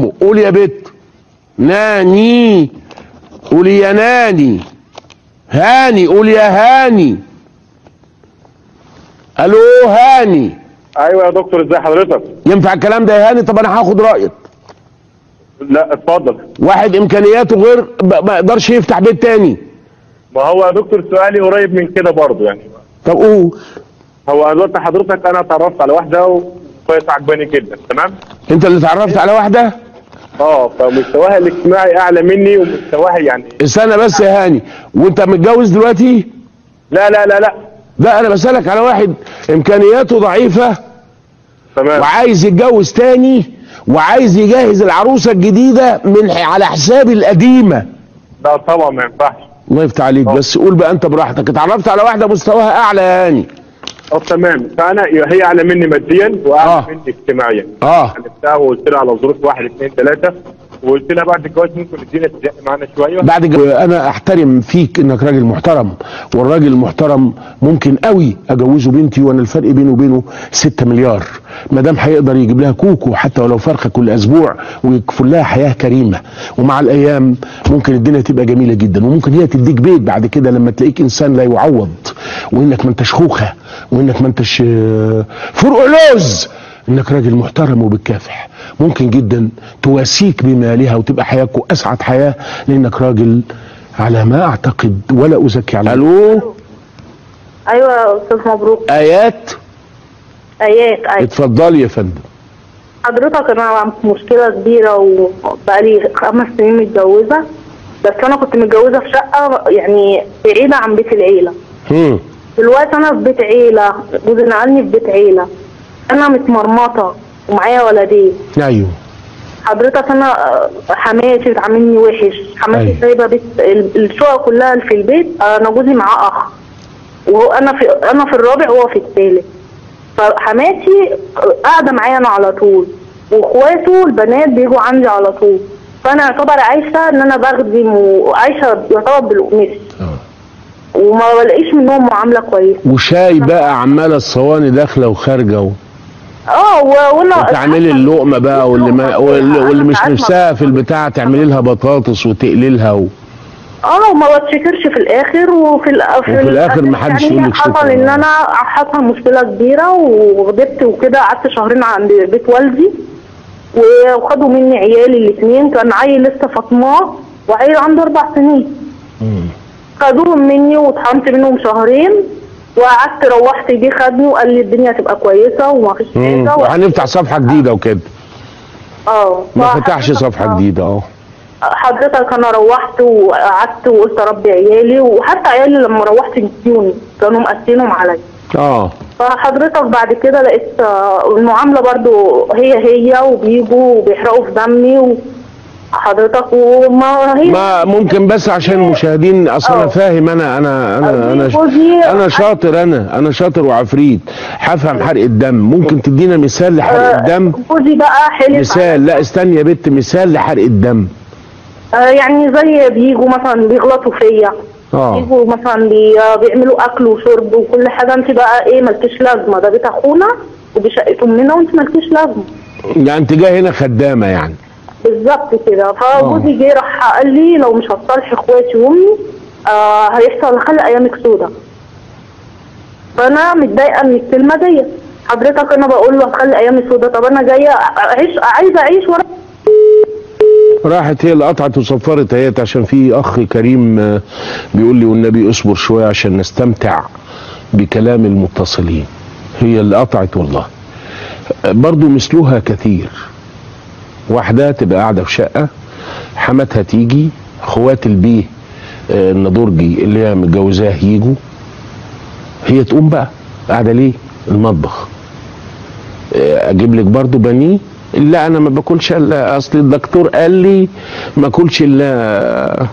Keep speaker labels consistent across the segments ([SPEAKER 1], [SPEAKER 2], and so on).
[SPEAKER 1] قول يا بت ناني، قولي يا ناني. هاني، قول يا هاني. الو هاني.
[SPEAKER 2] ايوه يا دكتور، ازي حضرتك؟
[SPEAKER 1] ينفع الكلام ده يا هاني؟ طب انا هاخد رايك.
[SPEAKER 2] لا اتفضل.
[SPEAKER 1] واحد امكانياته غير ما يقدرش يفتح بيت تاني.
[SPEAKER 2] ما هو يا دكتور سؤالي قريب من كده برضه يعني.
[SPEAKER 1] طب قول.
[SPEAKER 2] هو دلوقتي حضرتك انا اتعرفت على واحده وكويس عجباني جدا، تمام؟
[SPEAKER 1] انت اللي اتعرفت على واحده؟
[SPEAKER 2] فمستواها الاجتماعي اعلى مني ومستواها يعني.
[SPEAKER 1] استنى بس يا هاني، وانت متجوز دلوقتي؟
[SPEAKER 2] لا لا لا لا
[SPEAKER 1] لا انا بسألك على واحد امكانياته ضعيفة
[SPEAKER 2] تمام،
[SPEAKER 1] وعايز يتجوز تاني وعايز يجهز العروسة الجديدة من على حساب القديمة.
[SPEAKER 2] لا طبعا ما ينفعش.
[SPEAKER 1] الله يفتح عليك. بس قول بقى انت براحتك. اتعرفت على واحدة مستواها اعلى يا هاني.
[SPEAKER 2] تمام، فانا هي اعلى مني ماديا واعلى مني اجتماعيا. عرفتها وقلت لها على ظروف 1 2 3 وقلت لها بعد الجواز ممكن الدنيا تضيق معانا شويه.
[SPEAKER 1] بعد انا احترم فيك انك راجل محترم، والراجل المحترم ممكن قوي اجوزه بنتي وانا الفرق بينه وبينه 6 مليار، ما دام هيقدر يجيب لها كوكو حتى ولو فرخه كل اسبوع ويكفل لها حياه كريمه، ومع الايام ممكن الدنيا تبقى جميله جدا، وممكن هي تديك بيت بعد كده لما تلاقيك انسان لا يعوض، وانك ما انتش خوخه، وانك ما انتش فرق لوز، انك راجل محترم وبتكافح. ممكن جدا تواسيك بمالها وتبقى حياتكم اسعد حياه لانك راجل على ما اعتقد ولا ازكي على. الو.
[SPEAKER 3] ايوه يا استاذ مبروك.
[SPEAKER 1] ايات.
[SPEAKER 3] ايوه
[SPEAKER 1] اتفضلي يا فندم.
[SPEAKER 3] حضرتك انا في مشكله كبيره وبقالي 5 سنين متجوزه، بس انا كنت متجوزه في شقه يعني بعيده عن بيت العيله. دلوقتي انا في بيت عيله، جوزي نقلني في بيت عيله، انا متمرمطه ومعايا ولدين.
[SPEAKER 1] ايوه
[SPEAKER 3] حضرتك انا حماتي بتعاملني وحش، حماتي سايبه بيت الشقق كلها اللي في البيت، انا جوزي معاه اخ انا في الرابع وهو في الثالث، فحماتي قاعده معايا انا على طول، واخواته البنات بيجوا عندي على طول، فانا اعتبر عايشه ان انا بخدم وعايشه يعتبر بالقماش وما بلاقيش منهم معامله كويسه.
[SPEAKER 1] وشاي بقى عماله الصواني داخله وخارجه
[SPEAKER 3] وانا
[SPEAKER 1] تعملي اللقمه بقى واللي مش نفسها في البتاع تعملي لها بطاطس وتقلي لها
[SPEAKER 3] وما بتشكرش في الاخر وفي
[SPEAKER 1] الاخر ما حدش يقول لك شكرا.
[SPEAKER 3] حصل ان انا حصل مشكله كبيره وغضبت وكده، قعدت شهرين عند بيت والدي وخدوا مني عيالي الاثنين، كان عيل لسه فاطماه وعيل عنده 4 سنين. خدوهم مني واتحرمت منهم شهرين، وقعدت روحت بيه خدني وقال لي الدنيا هتبقى كويسه وما فيش حاجه
[SPEAKER 1] وهنفتح صفحه جديده وكده. ما فتحش صفحه جديده.
[SPEAKER 3] حضرتك انا روحت وقعدت وقلت اربي عيالي، وحتى عيالي لما روحت نسيوني كانوا مقسينهم عليا. فحضرتك بعد كده لقيت المعامله برضو هي وبيجوا وبيحرقوا في دمي حضرتك وما هي
[SPEAKER 1] ما ممكن. بس عشان المشاهدين اصلا انا فاهم، انا شاطر، انا شاطر وعفريت هفهم حرق الدم. ممكن تدينا مثال لحرق الدم؟
[SPEAKER 3] جوزي بقى حلف
[SPEAKER 1] مثال. لا استني يا بت، مثال لحرق الدم.
[SPEAKER 3] يعني زي بيجوا مثلا بيغلطوا فيا، بيجوا مثلا بيعملوا اكل وشرب وكل حاجه، انت بقى ايه مالكيش لازمه، ده بيت اخونا ودي شقه امنا وانت مالكيش لازمه.
[SPEAKER 1] يعني انت جايه هنا خدامه يعني؟
[SPEAKER 3] بالظبط كده. فجوزي جه راح قال لي لو مش هتصالحي اخواتي وامي هيحصل خلق ايامك سودا. فانا متضايقه من الكلمه دي. حضرتك انا بقول له هتخلي ايامي سودا، طب انا جايه عايزه اعيش
[SPEAKER 1] راحت هي اللي قطعت وصفرت اهيت، عشان في اخ كريم بيقول لي والنبي اصبر شويه عشان نستمتع بكلام المتصلين. هي اللي قطعت والله. برضو مثلها كثير. واحده تبقى قاعده في شقه، حماتها تيجي، اخوات البيه النضورجي اللي هي متجوزاه يجوا، هي تقوم بقى قاعده ليه؟ المطبخ. اجيب لك برضو بانيه؟ لا انا ما باكلش الا اصل الدكتور قال لي ما اكلش الا.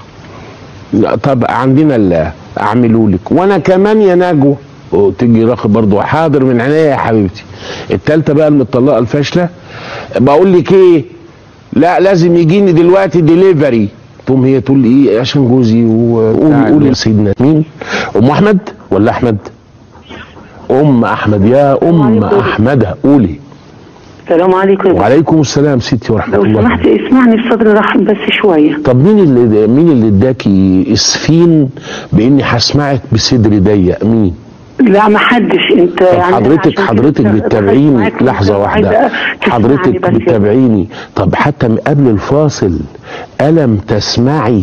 [SPEAKER 1] طب عندنا الا اعمله لك. وانا كمان يا نجوى تيجي راخي برضو حاضر من عينيا يا حبيبتي. التالتة بقى المطلقه الفاشله، بقول لك ايه، لا لازم يجيني دلوقتي ديليفري. تقوم هي تقول ايه عشان جوزي قولي لسيدنا مين؟ ام احمد ولا احمد؟ ام احمد. يا ام احمد قولي.
[SPEAKER 4] السلام عليكم.
[SPEAKER 1] وعليكم السلام ستي ورحمه الله.
[SPEAKER 4] لو سمحت اسمعني الصدر رحب بس شويه.
[SPEAKER 1] طب مين اللي اداكي اسفين باني هسمعك بصدر ضيق؟ مين؟
[SPEAKER 4] لا ما حدش. انت
[SPEAKER 1] طب
[SPEAKER 4] يعني
[SPEAKER 1] حضرتك بتتابعيني لحظه واحده، حضرتك بتتابعيني. طب حتى قبل الفاصل ألم تسمعي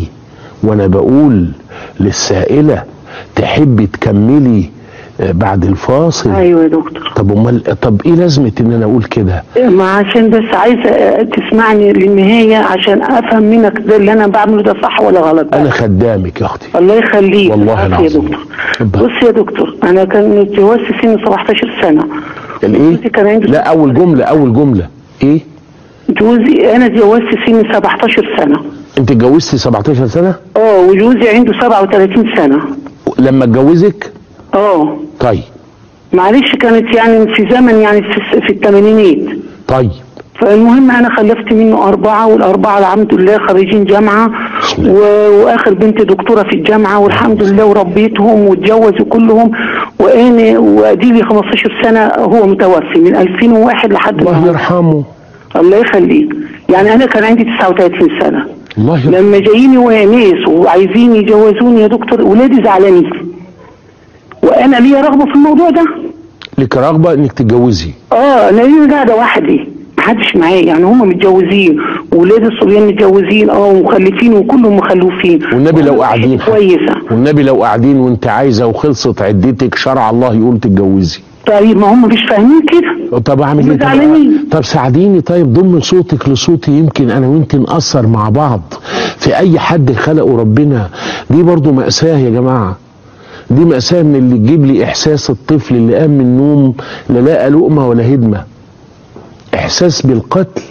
[SPEAKER 1] وانا بقول للسائله تحبي تكملي بعد الفاصل؟
[SPEAKER 4] ايوه يا دكتور.
[SPEAKER 1] طب ايه لازمه ان انا اقول كده؟
[SPEAKER 4] ما عشان بس عايزه تسمعني للنهايه عشان افهم منك ده اللي انا بعمله ده صح ولا غلط.
[SPEAKER 1] انا خدامك يا اختي.
[SPEAKER 4] الله يخليك.
[SPEAKER 1] والله العظيم
[SPEAKER 4] يا دكتور. بص يا دكتور، انا كان جوازي سن 17 سنه.
[SPEAKER 1] الايه؟ لا اول جمله ايه؟
[SPEAKER 4] جوزي انا اتجوزت سن 17 سنه.
[SPEAKER 1] انت اتجوزتي 17 سنه؟
[SPEAKER 4] وجوزي عنده 37 سنه
[SPEAKER 1] لما اتجوزك؟
[SPEAKER 4] طيب معلش كانت يعني في زمن يعني في الثمانينات.
[SPEAKER 1] طيب
[SPEAKER 4] فالمهم انا خلفت منه 4 والاربعه الحمد لله خريجين جامعه واخر بنت دكتوره في الجامعه والحمد لله وربيتهم واتجوزوا كلهم وانا وادي لي 15 سنه هو متوفي من 2001 لحد
[SPEAKER 1] الله يرحمه.
[SPEAKER 4] الله يخليك. يعني انا كان عندي 39 سنه.
[SPEAKER 1] الله يرحمه.
[SPEAKER 4] لما جاييني ناس وعايزين يجوزوني يا دكتور ولادي زعلانين وانا ليا رغبه في الموضوع ده.
[SPEAKER 1] لك رغبه انك تتجوزي؟
[SPEAKER 4] انا قاعده وحدي محدش معايا، يعني هم متجوزين وولاد الصبيان متجوزين ومخلفين وكلهم مخلوفين.
[SPEAKER 1] والنبي لو قاعدين
[SPEAKER 4] كويسه.
[SPEAKER 1] والنبي لو قاعدين وانت عايزه وخلصت عدتك شرع الله يقول تتجوزي.
[SPEAKER 4] طيب ما هم مش فاهمين كده.
[SPEAKER 1] طب اعمل ايه؟ طب ساعديني. طيب ضم صوتك لصوتي يمكن انا وانت نأثر مع بعض في اي حد خلقه ربنا. دي برضو مأساة يا جماعه، دي مأساة من اللي تجيب لي احساس الطفل اللي قام من النوم لا لقى لقمه ولا هدمه. احساس بالقتل،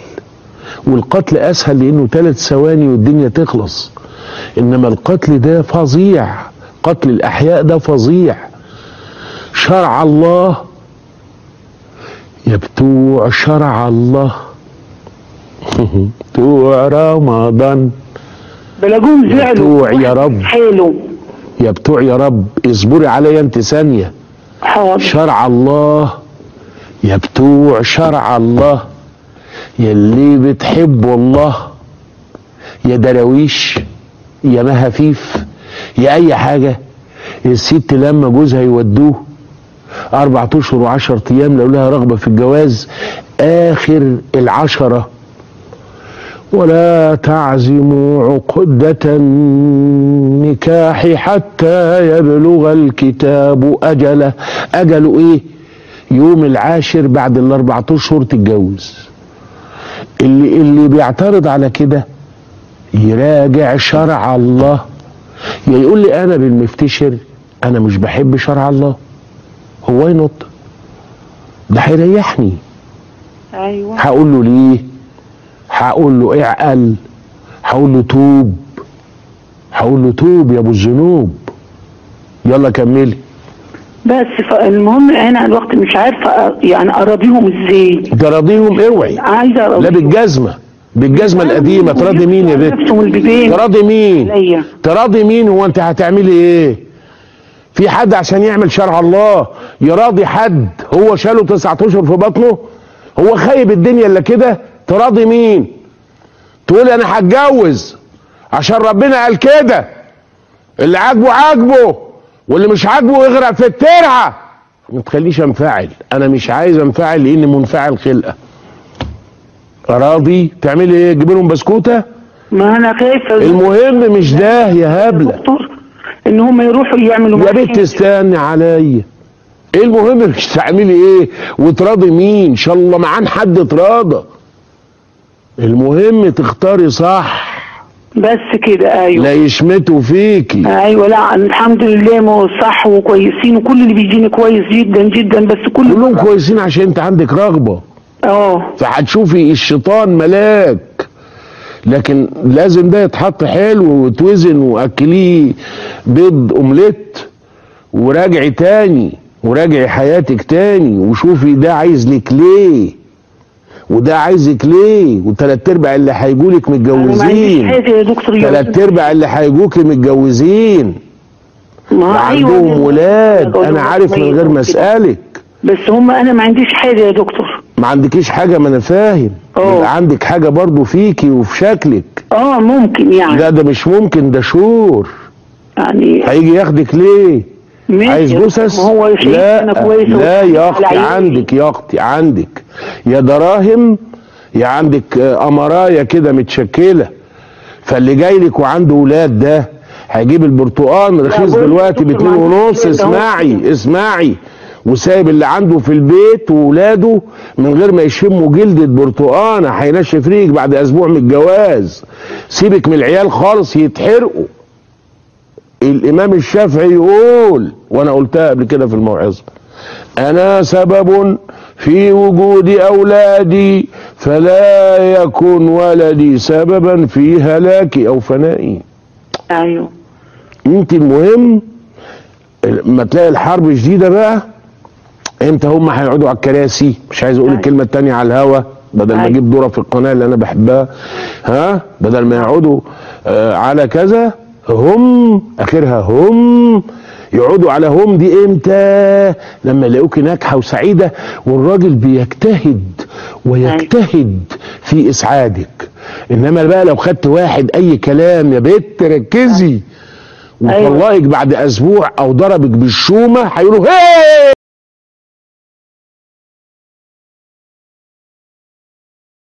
[SPEAKER 1] والقتل اسهل لانه 3 ثواني والدنيا تخلص، انما القتل ده فظيع، قتل الاحياء ده فظيع. شرع الله يا بتوع شرع الله بتوع رمضان
[SPEAKER 4] بلاقوهم زعلوا
[SPEAKER 1] يا رب
[SPEAKER 4] حلو
[SPEAKER 1] يا بتوع يا رب اصبري عليا انت ثانيه.
[SPEAKER 4] حاضر.
[SPEAKER 1] شرع الله يا بتوع شرع الله يا اللي بتحبوا الله، يا دراويش يا مهافيف يا اي حاجه. الست لما جوزها يودوه 4 أشهر و10 أيام لو لها رغبه في الجواز اخر ال10 ولا تعزموا عقدة النكاح حتى يبلغ الكتاب أجله. أجله إيه؟ يوم ال10 بعد ال4 أشهر تتجوز. اللي بيعترض على كده يراجع شرع الله، يا يقول لي أنا بالمفتشر أنا مش بحب شرع الله. هو ينط ده هيريحني.
[SPEAKER 4] أيوة.
[SPEAKER 1] هقول له ليه؟ هقول له اعقل، هقول له توب، هقول له توب يا ابو الذنوب. يلا كملي.
[SPEAKER 4] بس فالمهم انا الوقت مش عارفه يعني اراضيهم ازاي.
[SPEAKER 1] تراضيهم اوعي.
[SPEAKER 4] عايزه اراضيهم.
[SPEAKER 1] لا بالجزمه القديمه. تراضي مين يا بنت؟ تراضي مين؟ تراضي مين؟ هو انت هتعملي ايه؟ في حد عشان يعمل شرع الله يراضي حد هو شاله 9 أشهر في بطنه؟ هو خايب الدنيا الا كده؟ تراضي مين؟ تقول انا هتجوز عشان ربنا قال كده، اللي عاجبه واللي مش عاجبه يغرق في الترعه. ما تخليش انفعل، انا مش عايز انفعل لاني منفعل خلقه. راضي تعملي ايه؟ تجيبي لهم بسكوته؟
[SPEAKER 4] ما انا خايفه.
[SPEAKER 1] المهم مش ده يا هبله
[SPEAKER 4] ان هم يروحوا يعملوا
[SPEAKER 1] يا بنت استني عليا. ايه المهم مش تعملي ايه وتراضي مين؟ ان شاء الله معان حد تراضى. المهم تختاري صح
[SPEAKER 4] بس كده. ايوه
[SPEAKER 1] لا يشمتوا فيكي.
[SPEAKER 4] ايوه لا الحمد لله ما صح وكويسين وكل اللي بيجيني كويس جدا جدا. بس كلهم
[SPEAKER 1] كويسين عشان انت عندك رغبه. فهتشوفي الشيطان ملاك، لكن لازم ده يتحط حلو وتوزن واكليه بيض اومليت وراجعي تاني وراجعي حياتك تاني وشوفي ده عايز لك ليه وده عايزك ليه. وثلاث ارباع اللي هيجولك متجوزين.
[SPEAKER 4] يا دكتور
[SPEAKER 1] 3 ارباع اللي هيجوكي متجوزين وعندهم ولاد. انا عارف من غير ما اسالك.
[SPEAKER 4] بس هم انا ما عنديش حاجه يا دكتور.
[SPEAKER 1] ما عندكيش حاجه، ما انا فاهم. يبقى عندك حاجه برضو فيكي وفي شكلك.
[SPEAKER 4] ممكن يعني.
[SPEAKER 1] لا ده مش ممكن، ده شور
[SPEAKER 4] يعني.
[SPEAKER 1] هيجي ياخدك ليه؟ عايز جثث؟
[SPEAKER 4] هو
[SPEAKER 1] لا لا يا اختي، عندك يا اختي، عندك يا دراهم يا عندك امرايا كده متشكله. فاللي جاي لك وعنده ولاد ده هيجيب البرتقال رخيص دلوقتي ب2.5. اسمعي وسايب اللي عنده في البيت وولاده من غير ما يشموا جلدة برتقانه، هينشف ريق بعد اسبوع من الجواز. سيبك من العيال خالص يتحرقوا. الامام الشافعي يقول، وانا قلتها قبل كده في الموعظه: انا سبب في وجود اولادي فلا يكن ولدي سببا في هلاكي او فنائي.
[SPEAKER 4] ايوه.
[SPEAKER 1] انت المهم ما تلاقي الحرب شديده بقى، امتى هم هيقعدوا على الكراسي؟ مش عايز اقول الكلمه التانيه على الهوا بدل ما اجيب دوره في القناه اللي انا بحبها، بدل ما يقعدوا على كذا، هم اخرها هم يقعدوا على هم دي امتى؟ لما يلاقوكي ناجحه وسعيده والراجل بيجتهد ويجتهد في اسعادك. انما بقى لو خدت واحد اي كلام يا بت ركزي وطلقك بعد اسبوع او ضربك بالشومه هيقولوا هي